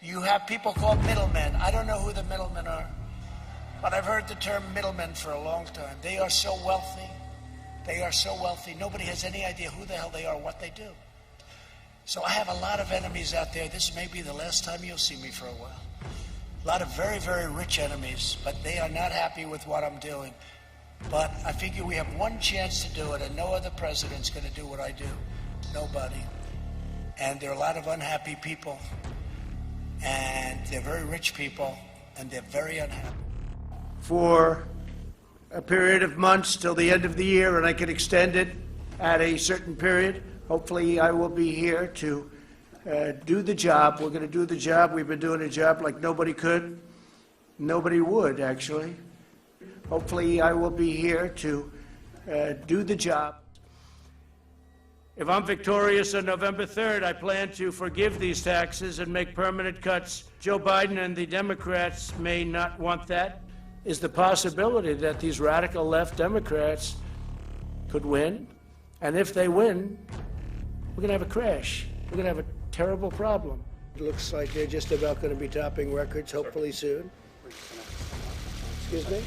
You have people called middlemen. I don't know who the middlemen are, but I've heard the term middlemen for a long time. They are so wealthy. They are so wealthy. Nobody has any idea who the hell they are, what they do. So I have a lot of enemies out there. This may be the last time you'll see me for a while. A lot of very, very rich enemies, but they are not happy with what I'm doing. But I figure we have one chance to do it, and no other president's going to do what I do. Nobody. And there are a lot of unhappy people, and they're very rich people, and they're very unhappy. For a period of months till the end of the year, and I can extend it at a certain period, hopefully I will be here to do the job. We're going to do the job. We've been doing a job like nobody could. Nobody would, actually. Hopefully I will be here to do the job. If I'm victorious on November 3rd, I plan to forgive these taxes and make permanent cuts. Joe Biden and the Democrats may not want that. Is the possibility that these radical left Democrats could win. And if they win, we're going to have a crash. We're going to have a terrible problem. It looks like they're just about going to be topping records, hopefully soon. Excuse me?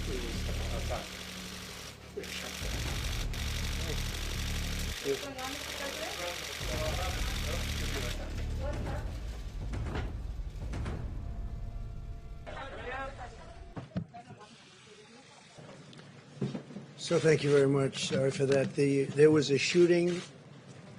So thank you very much. Sorry for that. There was a shooting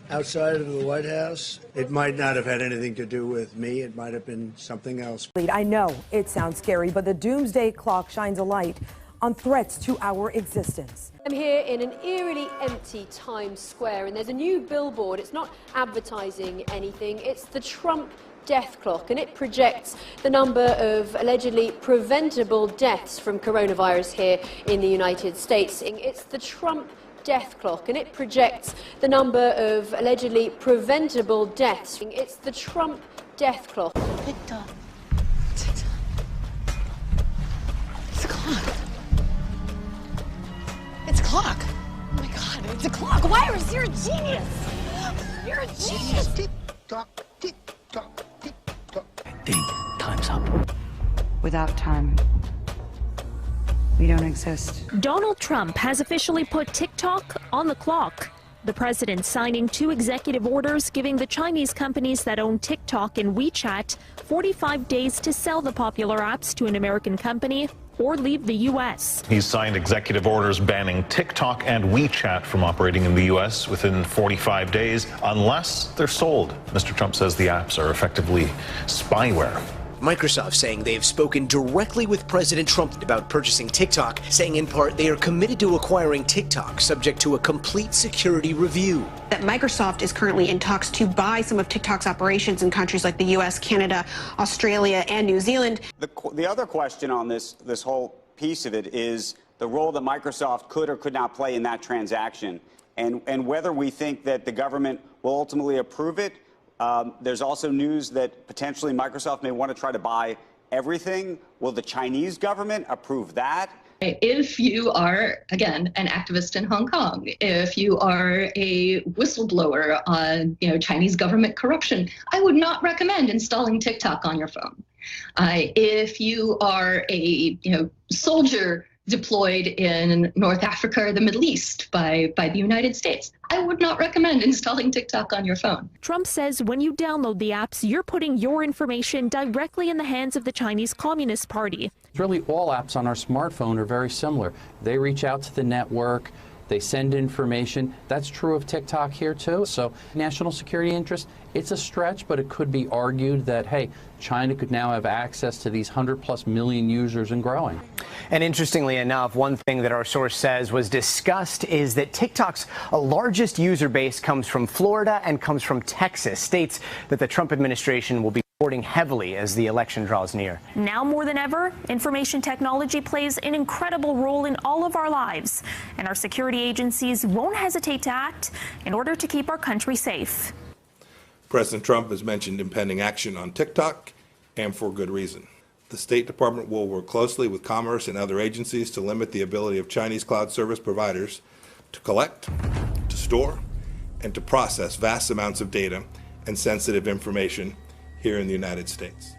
outside of the White House. It might not have had anything to do with me. It might have been something else. I know it sounds scary, but the doomsday clock shines a light on threats to our existence. I'm here in an eerily empty Times Square, and there's a new billboard. It's not advertising anything. It's the Trump death clock, and it projects the number of allegedly preventable deaths from coronavirus here in the United States. It's the Trump death clock, and it projects the number of allegedly preventable deaths. It's the Trump death clock. TikTok. It's a clock. It's a clock. Oh my God, it's a clock. Virus, you're a genius. You're a genius. Tick-tock, tick-tock, tick-tock. I think time's up. Without time, we don't exist. Donald Trump has officially put TikTok on the clock. The president signing 2 executive orders giving the Chinese companies that own TikTok and WeChat 45 days to sell the popular apps to an American company or leave the U.S. He's signed executive orders banning TikTok and WeChat from operating in the U.S. within 45 days unless they're sold. Mr. Trump says the apps are effectively spyware. Microsoft saying they have spoken directly with President Trump about purchasing TikTok, saying in part they are committed to acquiring TikTok, subject to a complete security review. That Microsoft is currently in talks to buy some of TikTok's operations in countries like the U.S., Canada, Australia, and New Zealand. The other question on this whole piece of it is the role that Microsoft could or could not play in that transaction, and whether we think that the government will ultimately approve it. There's also news that potentially Microsoft may want to try to buy everything. Will the Chinese government approve that? If you are, again, an activist in Hong Kong, if you are a whistleblower on, Chinese government corruption, I would not recommend installing TikTok on your phone. If you are a, soldier deployed in North Africa or the Middle East by the United States, I would not recommend installing TikTok on your phone. Trump says when you download the apps, you're putting your information directly in the hands of the Chinese Communist Party. Really, all apps on our smartphone are very similar. They reach out to the network, they send information. That's true of TikTok here, too. So national security interest, it's a stretch, but it could be argued that, hey, China could now have access to these 100+ million users and growing. And interestingly enough, one thing that our source says was discussed is that TikTok's largest user base comes from Florida and comes from Texas, states that the Trump administration will be supporting heavily as the election draws near. Now more than ever, information technology plays an incredible role in all of our lives, and our security agencies won't hesitate to act in order to keep our country safe. President Trump has mentioned impending action on TikTok, and for good reason. The State Department will work closely with Commerce and other agencies to limit the ability of Chinese cloud service providers to collect, to store, and to process vast amounts of data and sensitive information here in the United States.